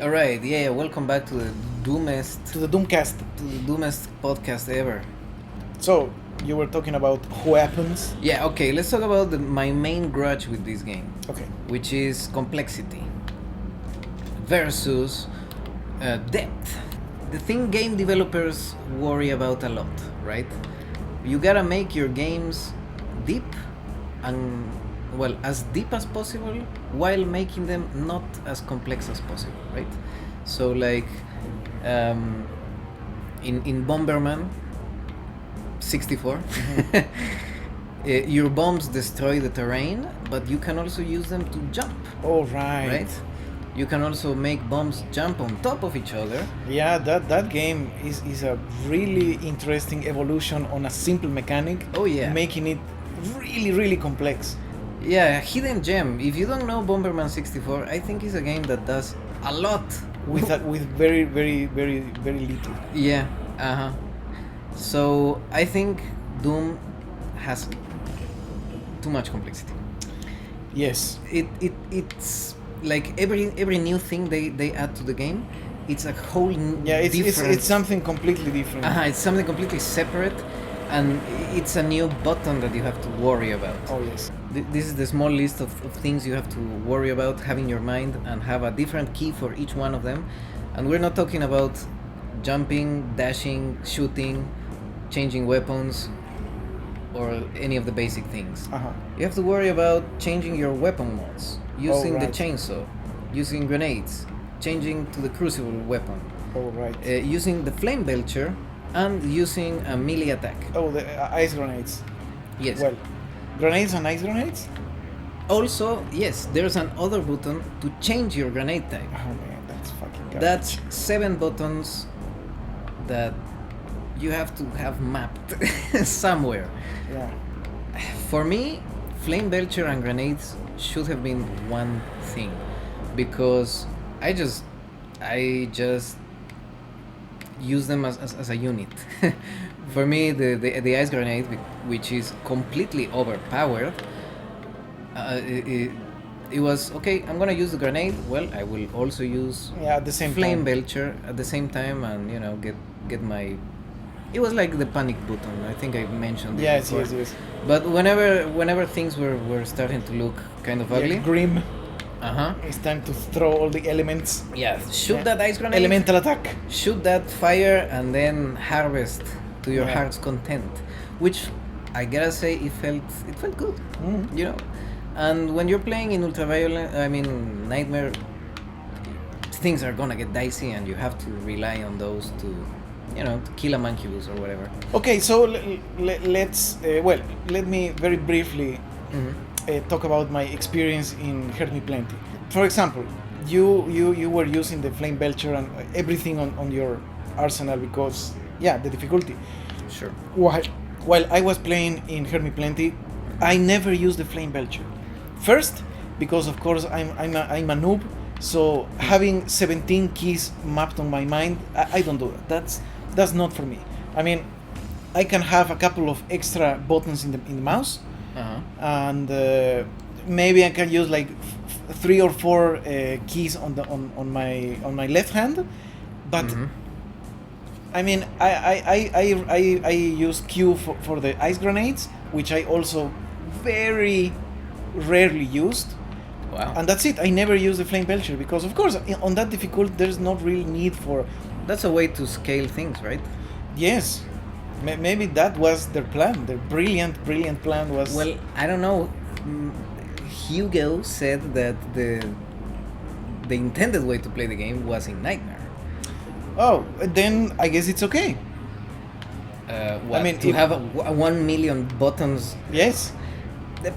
All right, yeah, welcome back to the doomest, To the Doomcast. podcast ever. So, you were talking about weapons. Yeah, okay, let's talk about my main grudge with this game, Okay. which is complexity versus depth. The thing game developers worry about a lot, right? You gotta make your games deep and, well, as deep as possible while making them not as complex as possible, right? So, like, in Bomberman 64, your bombs destroy the terrain, but you can also use them to jump, All right. right? You can also make bombs jump on top of each other. Yeah, that game is a really interesting evolution on a simple mechanic. Oh, yeah. Making it really, really complex. Yeah, hidden gem. If you don't know Bomberman 64, I think it's a game that does a lot With very, very, very, very little. Yeah, uh-huh. So I think Doom has too much complexity. Yes. It's like every new thing they add to the game, it's a whole Yeah, it's different. it's something completely different. It's something completely separate, and it's a new button that you have to worry about. Oh yes. This is the small list of things you have to worry about, have in your mind, and have a different key for each one of them. And we're not talking about jumping, dashing, shooting, changing weapons, or any of the basic things. Uh-huh. You have to worry about changing your weapon mods, using the right. chainsaw, using grenades, changing to the crucible weapon, All right. using the flame belcher, and using a melee attack. Oh, the ice grenades. Yes. Well, grenades and ice grenades? Also, yes, there's another button to change your grenade type. Oh man, that's fucking garbage. That's 7 buttons that you have to have mapped somewhere. Yeah. For me, flame belcher and grenades should have been one thing, because I just use them as a unit. For me, the ice grenade, which is completely overpowered, it was okay. I'm gonna use the grenade. Well, I will also use At the same flame time. belcher at the same time, and get my. It was like the panic button. I think I mentioned it Yes, before. yes. But whenever things were starting to look kind of ugly, Grim. uh-huh. It's time to throw all the elements. Yeah, shoot that ice grenade. Elemental attack. Shoot that fire, and then harvest to your Yeah. heart's content, which I gotta say it felt good, Mm. And when you're playing in Nightmare, things are gonna get dicey, and you have to rely on those to kill a mancubus or whatever. Okay, so let me very briefly talk about my experience in Hurt Me Plenty. For example, you were using the flame belcher and everything on your arsenal because the difficulty. Sure. While I was playing in Hurt Me Plenty, I never used the flame belcher. First, because of course I'm a noob, so having 17 keys mapped on my mind, I don't do it. That's not for me. I mean, I can have a couple of extra buttons in the mouse, and maybe I can use like 3 or 4 keys on my left hand, but. I mean, I use Q for the ice grenades, which I also very rarely used. Wow. And that's it. I never use the flame belcher because, of course, on that difficult, there's not really need for. That's a way to scale things, right? Yes, maybe that was their plan. Their brilliant plan was. Well, I don't know. Hugo said that the intended way to play the game was in Nightmare. Oh, then I guess it's okay. I mean, to have 1 million buttons. Yes.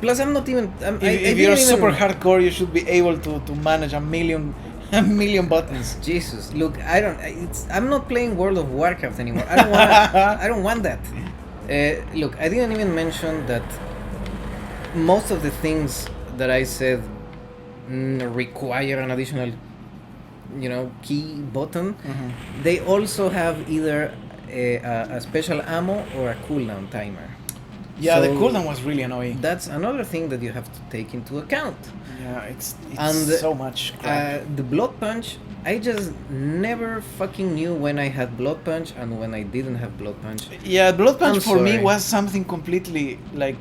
Plus, I'm not even. If you're super hardcore, you should be able to manage a million buttons. Jesus, look, I'm not playing World of Warcraft anymore. I don't want that. Look, I didn't even mention that most of the things that I said require an additional, key button. They also have either a special ammo or a cooldown timer. Yeah, the So cooldown was really annoying. that's another thing that you have to take into account. Yeah, it's And so much crap. the blood punch, I just never fucking knew when I had blood punch and when I didn't have blood punch. Yeah, blood punch I'm for me sorry. was something completely like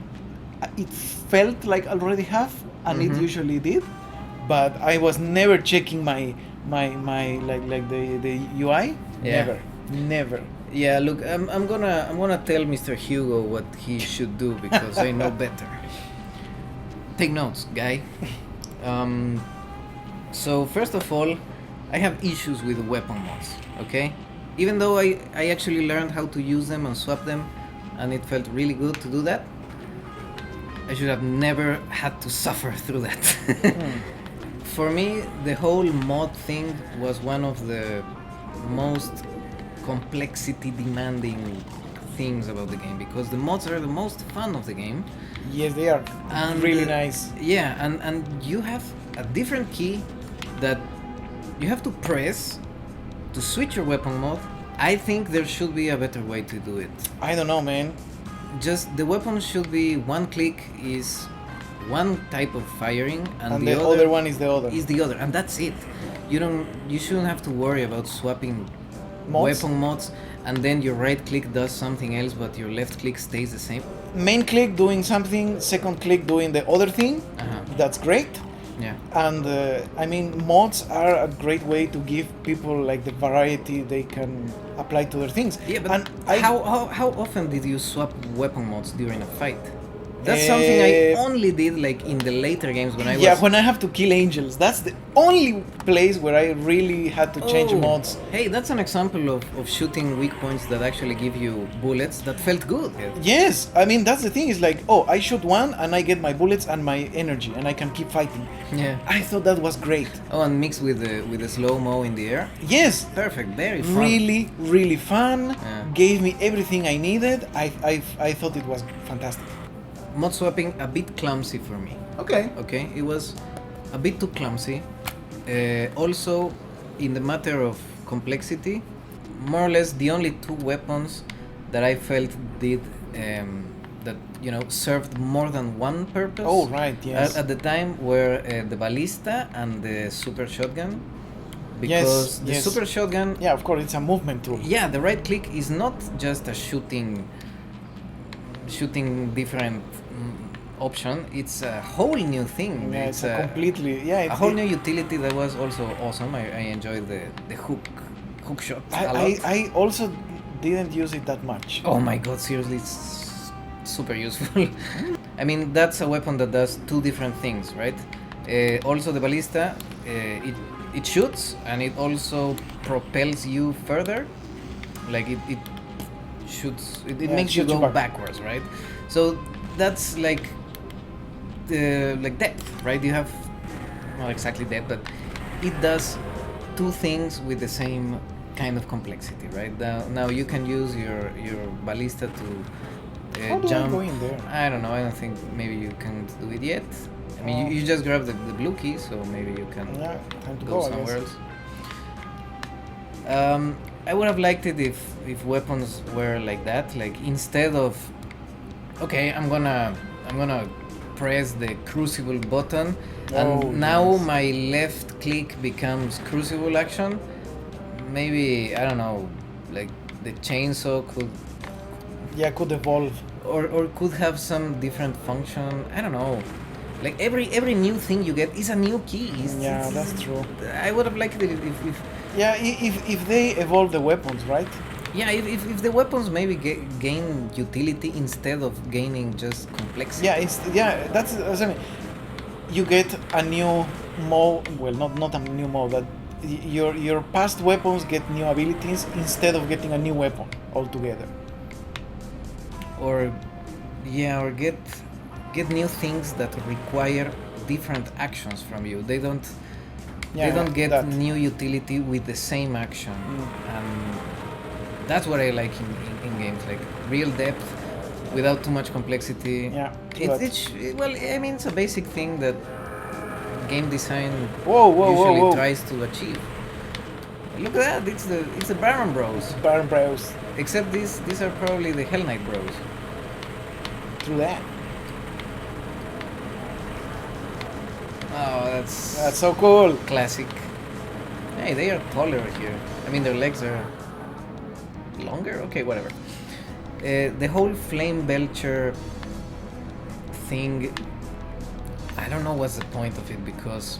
it felt like already have, and it Mhm. usually did, but I was never checking my like the UI. Yeah. Never. Yeah, look, I'm gonna tell Mr. Hugo what he should do because I know better. Take notes, guy. So first of all, I have issues with weapon mods. Okay, even though I actually learned how to use them and swap them, and it felt really good to do that. I should have never had to suffer through that. For me, the whole mod thing was one of the most complexity demanding things about the game because the mods are the most fun of the game. Yes, they are And really nice. Yeah, and you have a different key that you have to press to switch your weapon mode. I think there should be a better way to do it. I don't know, man. Just the weapon should be one click is one type of firing And the other one is the other. is the other, and that's it. You shouldn't have to worry about swapping Mods? weapon mods and then your right click does something else but your left click stays the same. Main click doing something, second click doing the other thing. Uh-huh. That's great. Yeah. And I mean, mods are a great way to give people like the variety they can apply to their things. Yeah, but and how often did you swap weapon mods during a fight? That's something I only did like in the later games when I was. Yeah, when I have to kill angels, that's the only place where I really had to change mods. Hey, that's an example of shooting weak points that actually give you bullets that felt good. Yes, I mean that's the thing is like, oh, I shoot one and I get my bullets and my energy and I can keep fighting. Yeah. I thought that was great. Oh, and mixed with the slow mo in the air. Yes, Perfect. Very fun. really, really fun. Yeah. Gave me everything I needed. I thought it was fantastic. Mod swapping a bit clumsy for me. Okay. Okay, it was a bit too clumsy. Also, in the matter of complexity, more or less the only two weapons that I felt did that served more than one purpose. Oh right, yes. At the time were the ballista and the super shotgun. Because the yes. super shotgun, Yeah, of course, it's a movement tool. yeah, the right click is not just a shooting different option. It's a whole new thing. Yeah, it's a completely a whole new utility that was also awesome. I enjoyed the hook shot a lot. I also didn't use it that much. Oh my god, seriously, it's super useful. I mean, that's a weapon that does two different things, right? Also, the ballista, it shoots and it also propels you further. Like it shoots, it makes you shoots you go back. backwards, right? So that's like depth, right? You have not exactly depth, but it does two things with the same kind of complexity, right? Now you can use your ballista to How do jump. I go in there? I don't know. I don't think maybe you can't do it yet. I mean, you just grab the blue key, so maybe you can Yeah, time to go go, I somewhere guess. else. I would have liked it if weapons were like that. Like instead of, okay, I'm gonna press the crucible button, and now yes. my left click becomes crucible action. Maybe I don't know, like the chainsaw could Yeah, could evolve. or could have some different function. I don't know. Like every new thing you get is a new key. Yeah, that's true. I would have liked it if Yeah, if they evolve the weapons, right? yeah, if the weapons maybe gain utility instead of gaining just complexity. Yeah, that's I mean, you get a new mode. Well, not a new mode, but your past weapons get new abilities instead of getting a new weapon altogether. Or get new things that require different actions from you. They don't get that. new utility with the same action. And that's what I like in games, like real depth without too much complexity. Yeah, Well, I mean, it's a basic thing that game design Whoa. tries to achieve. Look at that! It's the Baron Bros. Baron Bros. Except these are probably the Hell Knight Bros. through that. Oh, That's so cool. classic. Hey, they are taller here. I mean, their legs are longer? Okay, whatever. The whole flame belcher thing, I don't know what's the point of it, because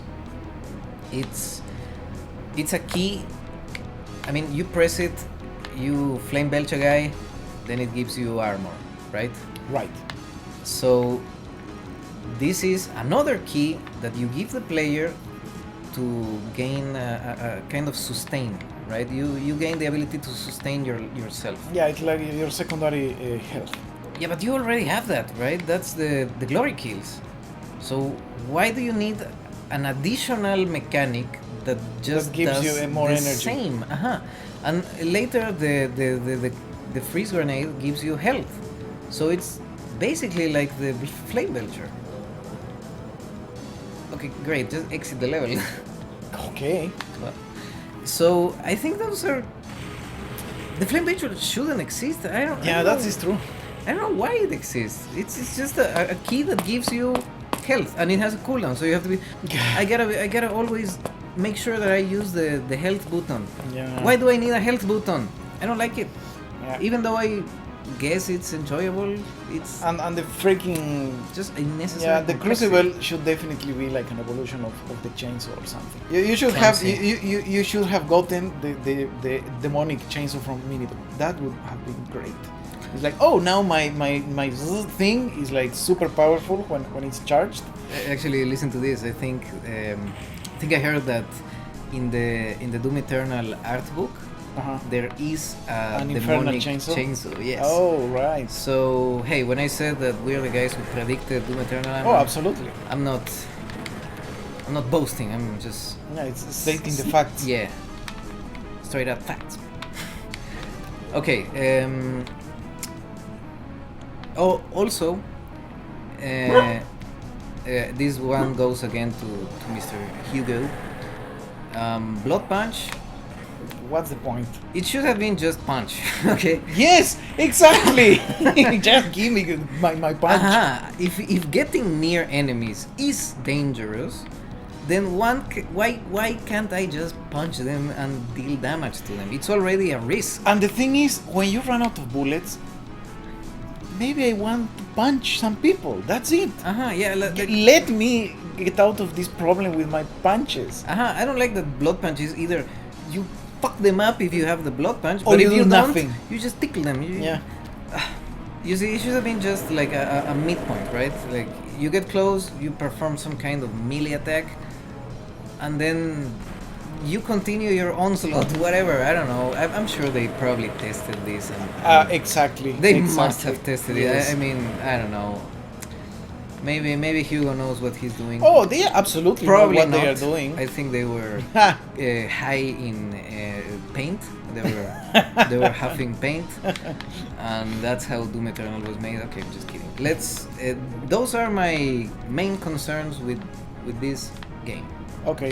it's a key. I mean, you press it, you flame belch a guy, then it gives you armor, right? Right. So this is another key that you give the player to gain a kind of sustain, right? You gain the ability to sustain yourself. Yeah, it's like your secondary health. Yeah, but you already have that, right? That's the glory kills. So why do you need an additional mechanic that just That gives does you more the energy. same? And later the freeze grenade gives you health. So it's basically like the flame belcher. Okay, great. Just exit the level. Okay. Well, so I think those are. The flame belcher shouldn't exist. I don't Yeah, know. that is true. I don't know why it exists. It's just a key that gives you health, and it has a cooldown. So you have to be. I gotta always make sure that I use the health button. Yeah. Why do I need a health button? I don't like it. Yeah. Even though I guess it's enjoyable, it's And the freaking just unnecessary. yeah, the complexity. crucible should definitely be like an evolution of the chainsaw or something. You should have Fancy. you should have gotten the demonic chainsaw from Minito. That would have been great. It's like, oh, now my thing is like super powerful when it's charged. Actually, listen to this. I think I heard that in the Doom Eternal art book Uh-huh. there is An a infernal demonic chainsaw? Yes. Oh, right. So hey, when I said that we're the guys who predicted Doom Eternal, Oh, absolutely. I'm not boasting. I'm just Yeah, it's stating the facts. Yeah, straight up facts. Okay. Oh, also, this one goes again to Mr. Hugo. Blood punch. What's the point? It should have been just punch. Okay. Yes, exactly. Just give me my punch. If getting near enemies is dangerous, then why can't I just punch them and deal damage to them? It's already a risk. And the thing is, when you run out of bullets, maybe I want to punch some people. That's it. Yeah. Let me get out of this problem with my punches. I don't like that blood punches either. You fuck them up if you have the blood punch, Or but you if do you don't, nothing. you just tickle them. Yeah. You see, it should have been just like a midpoint, right? Like you get close, you perform some kind of melee attack, and then you continue your onslaught, whatever. I don't know. I'm sure they probably tested this, and Exactly. they exactly. must have tested Yes. it. I mean, I don't know. Maybe Hugo knows what he's doing. Oh, they absolutely Probably know what not. they are doing. I think they were Ha! high in paint. They were huffing paint, and that's how Doom Eternal was made. Okay, I'm just kidding. Those are my main concerns with this game. Okay.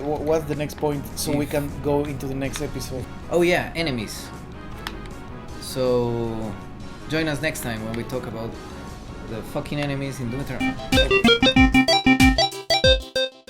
What's the next point so we can go into the next episode? Oh yeah, enemies. So join us next time when we talk about the fucking enemies in Doom Eternal.